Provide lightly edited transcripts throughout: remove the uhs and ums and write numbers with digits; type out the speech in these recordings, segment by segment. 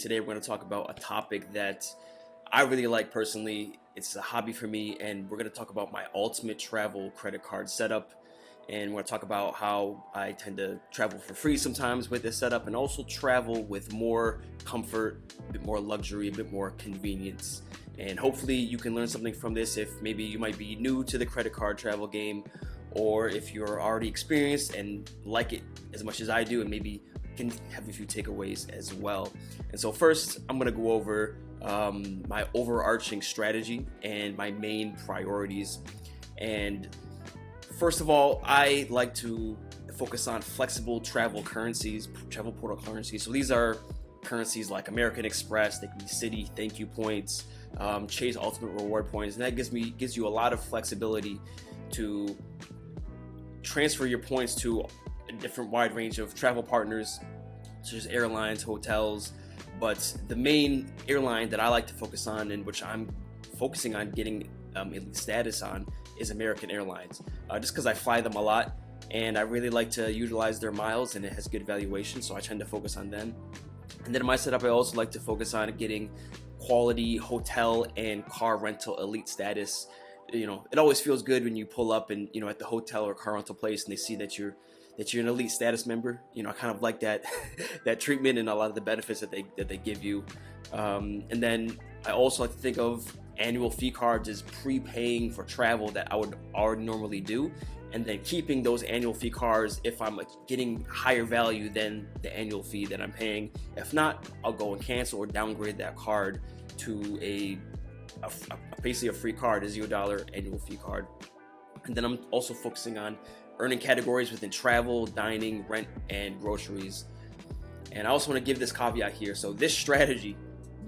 today we're going to talk about a topic that I really like personally. It's a hobby for me, and we're going to talk about my ultimate travel credit card setup. And we're going to talk about how I tend to travel for free sometimes with this setup, and also travel with more comfort, a bit more luxury, a bit more convenience. And hopefully you can learn something from this if maybe you might be new to the credit card travel game, or if you're already experienced and like it as much as I do, and maybe can have a few takeaways as well. And so first, I'm going to go over my overarching strategy and my main priorities. And first of all, I like to focus on flexible travel currencies, travel portal currencies. So these are currencies like American Express, they can be Citi thank you points, Chase Ultimate Reward points, and that gives you a lot of flexibility to transfer your points to a different wide range of travel partners, such as airlines, hotels. But the main airline that I like to focus on, and which I'm focusing on getting elite status on, is American Airlines. Just because I fly them a lot, and I really like to utilize their miles, and it has good valuation, so I tend to focus on them. And then in my setup, I also like to focus on getting quality hotel and car rental elite status. You know, it always feels good when you pull up and, you know, at the hotel or car rental place, and they see that you're an elite status member. You know, I kind of like that that treatment and a lot of the benefits that they give you. And then I also like to think of annual fee cards as prepaying for travel that I would already normally do, and then keeping those annual fee cards if I'm getting higher value than the annual fee that I'm paying. If not, I'll go and cancel or downgrade that card to basically a free card, a $0 annual fee card. And then I'm also focusing on earning categories within travel, dining, rent, and groceries. And I also want to give this caveat here. So this strategy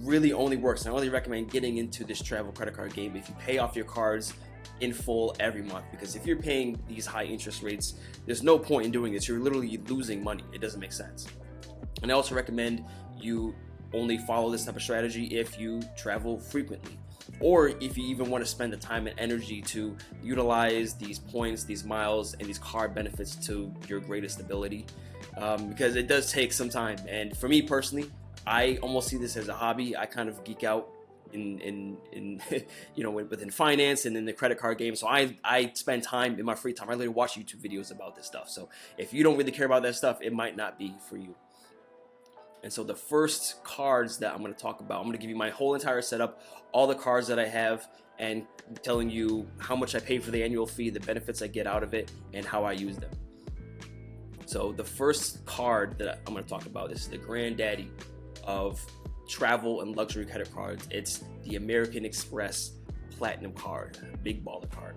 really only works, and I only recommend getting into this travel credit card game if you pay off your cards in full every month. Because if you're paying these high interest rates, there's no point in doing this. You're literally losing money. It doesn't make sense. And I also recommend you only follow this type of strategy if you travel frequently, or if you even want to spend the time and energy to utilize these points, these miles, and these card benefits to your greatest ability, because it does take some time. And for me personally, I almost see this as a hobby. I kind of geek out in you know, within finance and in the credit card game. So I spend time in my free time. I literally watch YouTube videos about this stuff. So if you don't really care about that stuff, it might not be for you. And so the first cards that I'm going to talk about, I'm going to give you my whole entire setup, all the cards that I have, and telling you how much I pay for the annual fee, the benefits I get out of it, and how I use them. So the first card that I'm going to talk about, this is the granddaddy of travel and luxury credit cards. It's the American Express Platinum card, big baller card.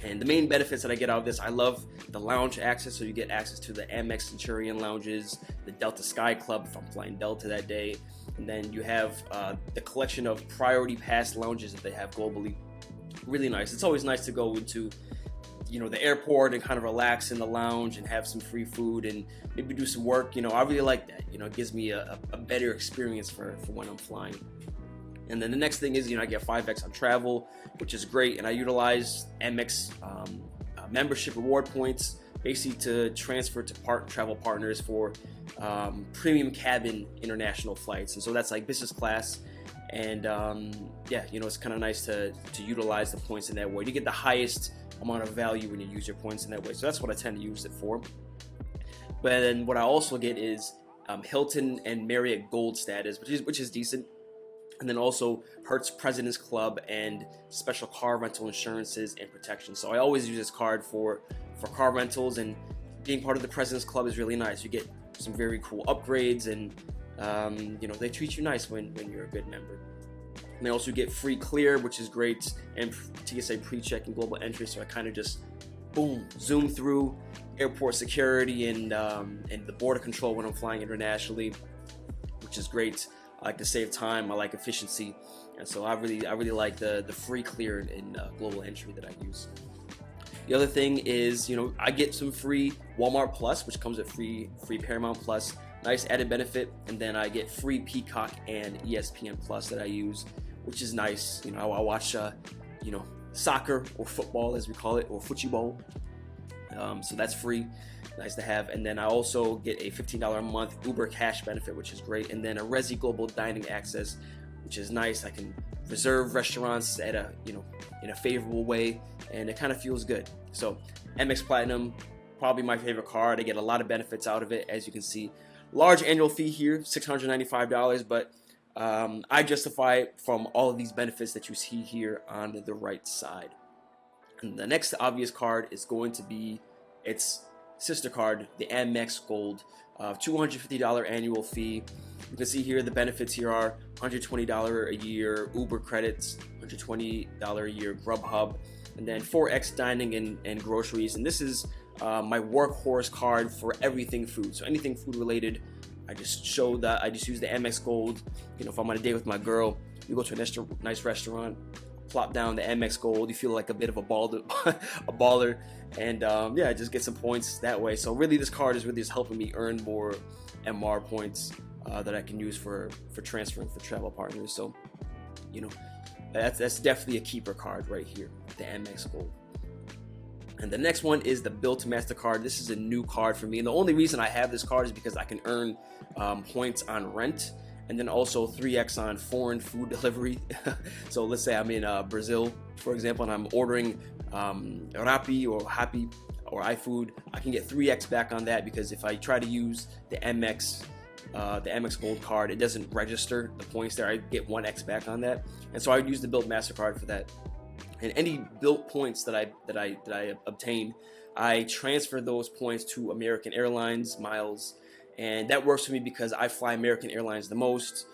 And the main benefits that I get out of this, I love the lounge access. So you get access to the Amex Centurion lounges, the Delta Sky Club if I'm flying Delta that day. And then you have the collection of priority pass lounges that they have globally. Really nice. It's always nice to go into, you know, the airport and kind of relax in the lounge and have some free food and maybe do some work. You know, I really like that. You know, it gives me a better experience for when I'm flying. And then the next thing is, you know, I get 5x on travel, which is great. And I utilize Amex membership reward points basically to transfer to travel partners for premium cabin international flights. And so that's like business class. And yeah, you know, it's kind of nice to utilize the points in that way. You get the highest amount of value when you use your points in that way. So that's what I tend to use it for. But then what I also get is Hilton and Marriott Gold status, which is decent. And then also Hertz President's Club and special car rental insurances and protection. So I always use this card for car rentals, and being part of the President's Club is really nice. You get some very cool upgrades, and you know, they treat you nice when you're a good member. And they also get free clear, which is great, and TSA pre-check and global entry. So I kind of just boom, zoom through airport security and the border control when I'm flying internationally, which is great. I like to save time. I like efficiency, and so I really like the free clear and global entry that I use. The other thing is, you know, I get some free Walmart Plus, which comes with free Paramount Plus, nice added benefit, and then I get free Peacock and ESPN Plus that I use, which is nice. You know, I watch you know, soccer or football as we call it, or football. So that's free, nice to have. And then I also get a $15 a month Uber cash benefit, which is great. And then a Resi Global Dining access, which is nice. I can reserve restaurants at a, in a favorable way, and it kind of feels good. So Amex Platinum, probably my favorite card. I get a lot of benefits out of it, as you can see. Large annual fee here, $695, but I justify it from all of these benefits that you see here on the right side. And the next obvious card is going to be its sister card, the Amex Gold, $250 annual fee. You can see here the benefits here are $120 a year Uber credits, $120 a year Grubhub, and then 4x dining and groceries. And this is my workhorse card for everything food. So anything food related, I just use the Amex Gold. If I'm on a date with my girl, we go to a nice restaurant, plop down the Amex Gold, you feel like a bit of a baller, and just get some points that way. So really, this card is really just helping me earn more MR points that I can use for transferring for travel partners. So, that's definitely a keeper card right here, the Amex Gold. And the next one is the Built Mastercard. This is a new card for me, and the only reason I have this card is because I can earn points on rent, and then also 3x on foreign food delivery. So let's say I'm in Brazil, for example, and I'm ordering Rappi or Happy or iFood. I can get 3x back on that, because if I try to use the Amex Gold card, it doesn't register the points there. I get 1x back on that, and so I would use the Built Mastercard for that. And any Built points that I obtain, I transfer those points to American Airlines miles. And that works for me because I fly American Airlines the most.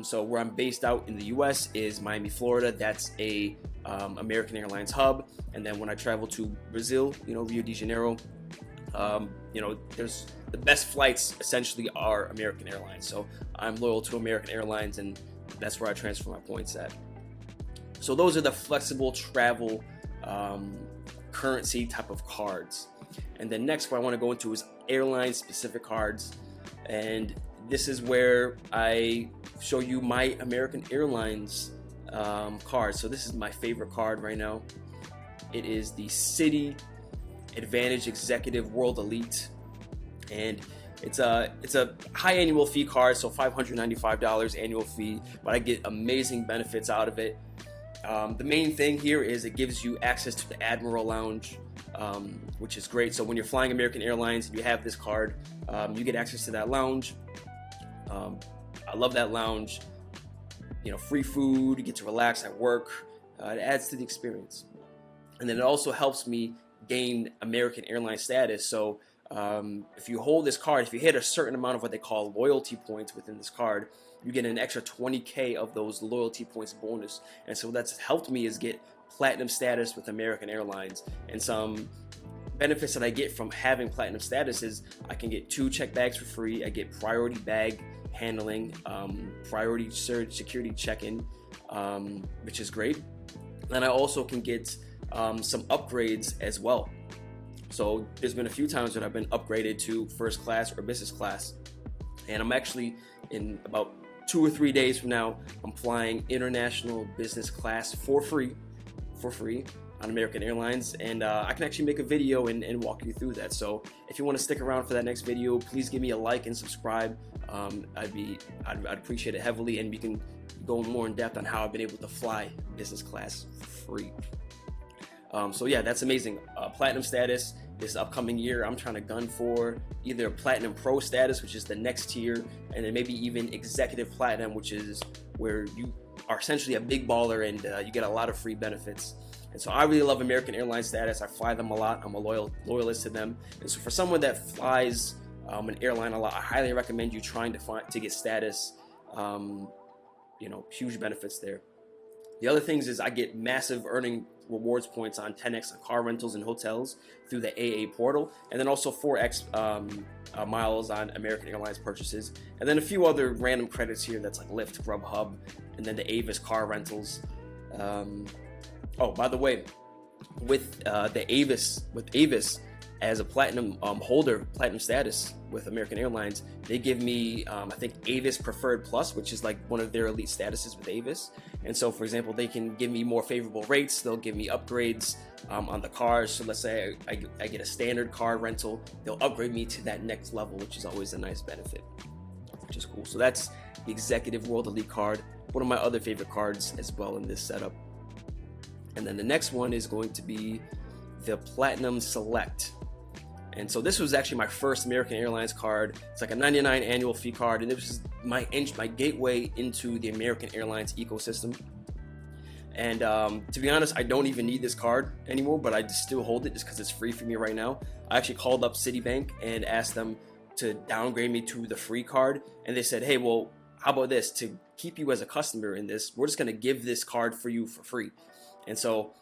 So where I'm based out in the U.S. is Miami, Florida. That's a American Airlines hub. And then when I travel to Brazil, Rio de Janeiro, there's the best flights essentially are American Airlines. So I'm loyal to American Airlines, and that's where I transfer my points at. So those are the flexible travel currency type of cards. And then next, what I want to go into is airline-specific cards. And this is where I show you my American Airlines card. So this is my favorite card right now. It is the Citi Advantage Executive World Elite. And it's a high annual fee card, so $595 annual fee, but I get amazing benefits out of it. The main thing here is it gives you access to the Admiral Lounge, which is great. So when you're flying American Airlines and you have this card, you get access to that lounge. I love that lounge. Free food, you get to relax at work. It adds to the experience. And then it also helps me gain American Airlines status. So if you hold this card, if you hit a certain amount of what they call loyalty points within this card, you get an extra 20K of those loyalty points bonus. And so that's helped me is get platinum status with American Airlines. And some benefits that I get from having platinum status is I can get 2 check bags for free. I get priority bag handling, priority surge security check-in, which is great. And I also can get some upgrades as well. So there's been a few times that I've been upgraded to first class or business class. And I'm actually, in about 2 or 3 days from now, I'm flying international business class for free on American Airlines. And I can actually make a video and walk you through that. So if you want to stick around for that next video, please give me a like and subscribe. I'd appreciate it heavily, and we can go more in depth on how I've been able to fly business class for free. So yeah, that's amazing. Platinum status this upcoming year, I'm trying to gun for either Platinum Pro status, which is the next tier, and then maybe even Executive Platinum, which is where you are essentially a big baller and you get a lot of free benefits. And so I really love American Airlines status. I fly them a lot. I'm a loyalist to them. And so for someone that flies an airline a lot, I highly recommend you trying to get status. Huge benefits there. The other things is I get massive earning rewards points on 10x on car rentals and hotels through the AA portal, and then also 4x miles on American Airlines purchases, and then a few other random credits here that's like Lyft, Grubhub, and then the Avis car rentals. Oh, by the way, with Avis, as a platinum holder, platinum status with American Airlines, they give me, I think, Avis Preferred Plus, which is like one of their elite statuses with Avis. And so, for example, they can give me more favorable rates. They'll give me upgrades on the cars. So let's say I get a standard car rental, they'll upgrade me to that next level, which is always a nice benefit, which is cool. So that's the Executive World Elite card, one of my other favorite cards as well in this setup. And then the next one is going to be the Platinum Select. And so this was actually my first American Airlines card. It's like a $99 annual fee card, and it was my gateway into the American Airlines ecosystem. And to be honest, I don't even need this card anymore, but I just still hold it just because it's free for me right now. I actually called up Citibank and asked them to downgrade me to the free card, and they said, hey, well, how about this? To keep you as a customer in this, we're just going to give this card for you for free. And so,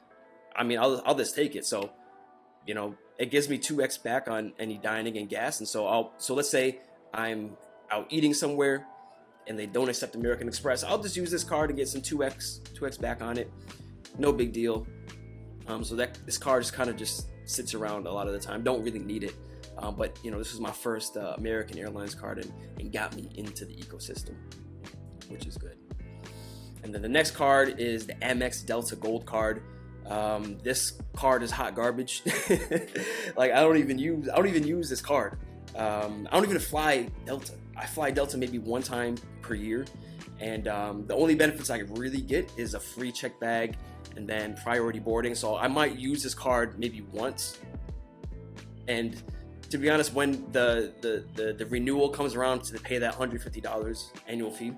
I mean, I'll just take it. So, you know, it gives me 2x back on any dining and gas. And so let's say I'm out eating somewhere and they don't accept American Express. I'll just use this card to get some 2x back on it. No big deal. So this card just kind of just sits around a lot of the time. Don't really need it. But you know, this was my first American Airlines card and got me into the ecosystem, which is good. And then the next card is the Amex Delta Gold card. This card is hot garbage. Like I don't even use this card. I don't even fly Delta. I fly Delta maybe one time per year, and the only benefits I really get is a free check bag and then priority boarding. So I might use this card maybe once. And to be honest, when the renewal comes around to pay that $150 annual fee,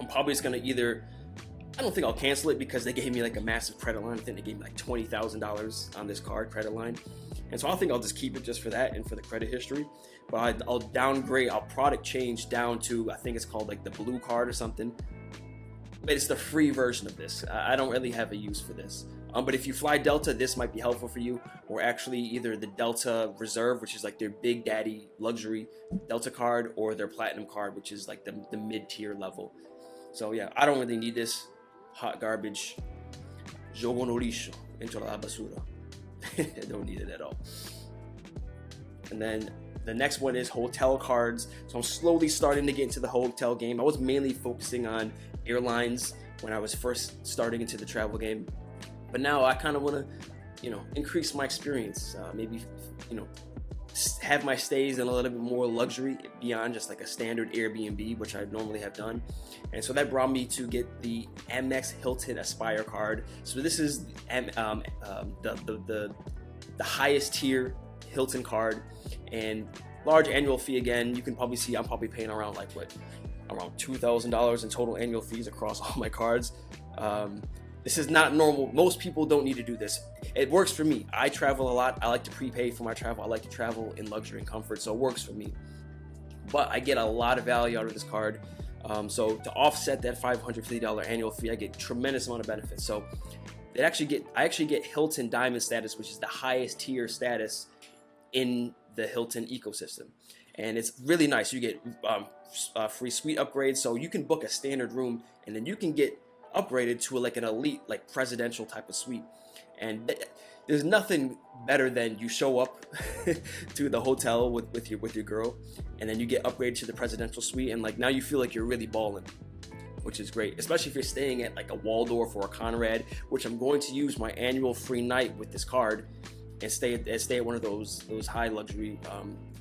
I'm probably just gonna I don't think I'll cancel it because they gave me like a massive credit line. I think they gave me like $20,000 on this card credit line. And so I think I'll just keep it just for that and for the credit history. But I'll product change down to, I think it's called like the blue card or something. But it's the free version of this. I don't really have a use for this. But if you fly Delta, this might be helpful for you, or actually either the Delta Reserve, which is like their big daddy luxury Delta card, or their Platinum card, which is like the mid-tier level. So yeah, I don't really need this. Hot garbage. Jogo no lixo. Entra la basura. I don't need it at all. And then the next one is hotel cards. So I'm slowly starting to get into the hotel game. I was mainly focusing on airlines when I was first starting into the travel game. But now I kind of want to, increase my experience. Maybe, have my stays in a little bit more luxury beyond just like a standard Airbnb, which I normally have done. And so that brought me to get the Amex Hilton Aspire card. So this is the highest tier Hilton card, and large annual fee. Again, you can probably see I'm probably paying around $2,000 in total annual fees across all my cards. This is not normal. Most people don't need to do this. It works for me. I travel a lot. I like to prepay for my travel. I like to travel in luxury and comfort, so it works for me. But I get a lot of value out of this card. So to offset that $550 annual fee, I get a tremendous amount of benefits. So I actually get Hilton Diamond status, which is the highest tier status in the Hilton ecosystem. And it's really nice. You get free suite upgrades, so you can book a standard room and then you can get upgraded to like an elite, like presidential type of suite. And there's nothing better than you show up to the hotel with your girl, and then you get upgraded to the presidential suite, and like now you feel like you're really balling, which is great, especially if you're staying at like a Waldorf or a Conrad, which I'm going to use my annual free night with this card and stay at one of those high luxury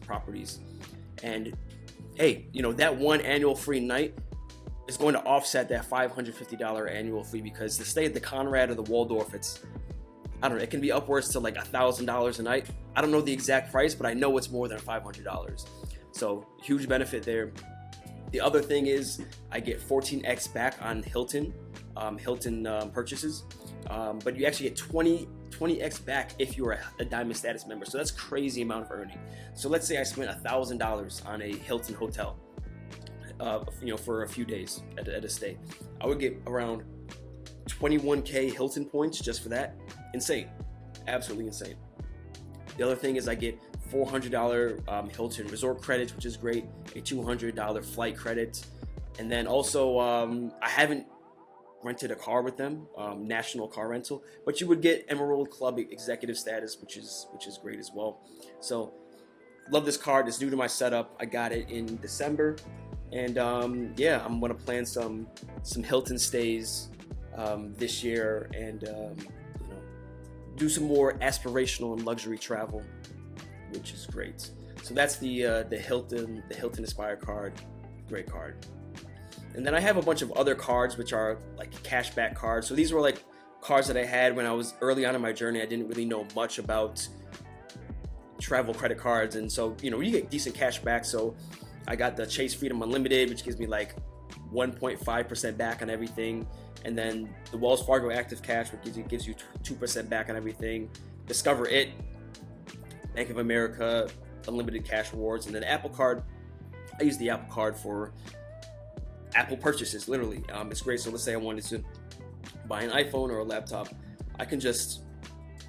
properties. And hey, that one annual free night is going to offset that $550 annual fee, because to stay at the Conrad or the Waldorf, it can be upwards to like $1,000 a night. I don't know the exact price, but I know it's more than $500. So huge benefit there. The other thing is I get 14x back on Hilton purchases, but you actually get 20x back if you're a Diamond status member. So that's crazy amount of earning. So let's say I spent $1,000 on a Hilton hotel, for a few days at a stay. I would get around 21k Hilton points just for that. Insane, absolutely insane. The other thing is I get $400 Hilton resort credits, which is great. A $200 flight credit, and then also I haven't rented a car with them, national car rental, but you would get Emerald Club executive status, which is great as well. So love this card. It's new to my setup. I got it in December, and yeah, I'm gonna plan some Hilton stays this year, and you know, do some more aspirational and luxury travel, which is great. So that's the Hilton Aspire card. Great card. And then I have a bunch of other cards which are like cashback cards. So these were like cards that I had when I was early on in my journey. I didn't really know much about travel credit cards, and so you know, you get decent cash back. So I got the Chase Freedom Unlimited, which gives me like 1.5% back on everything, and then the Wells Fargo Active Cash, which gives you 2% back on everything. Discover It, Bank of America Unlimited Cash Rewards, and then Apple Card. I use the Apple Card for Apple purchases, literally. It's great. So let's say I wanted to buy an iPhone or a laptop, I can just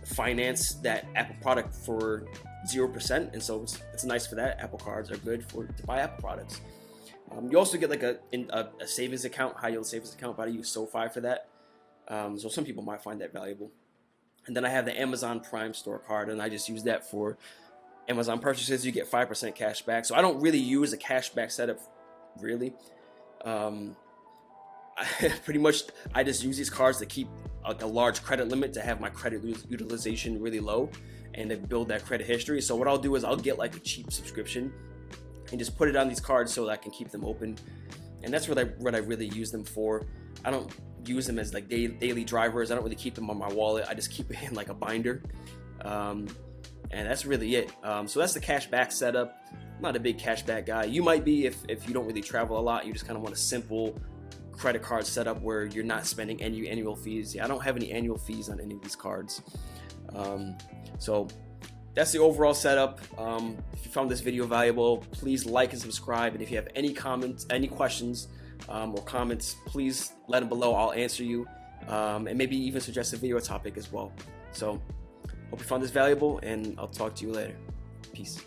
finance that Apple product for 0%, and so it's nice for that. Apple cards are good to buy Apple products. You also get like a savings account, high yield savings account, but I use SoFi for that. So some people might find that valuable. And then I have the Amazon Prime Store card, and I just use that for Amazon purchases. You get 5% cash back. So I don't really use a cashback setup, really. Pretty much, I just use these cards to keep a large credit limit, to have my credit utilization really low, and to build that credit history. So what I'll do is I'll get like a cheap subscription and just put it on these cards so that I can keep them open. And that's what I really use them for. I don't use them as like daily drivers. I don't really keep them on my wallet. I just keep it in like a binder. And that's really it. So that's the cashback setup. I'm not a big cashback guy. You might be if you don't really travel a lot. You just kind of want a simple credit card setup where you're not spending any annual fees. Yeah, I don't have any annual fees on any of these cards. So that's the overall setup. If you found this video valuable, please like and subscribe. And if you have any comments, any questions or comments, please let them below. I'll answer you, and maybe even suggest a video topic as well. So hope you found this valuable, and I'll talk to you later. Peace.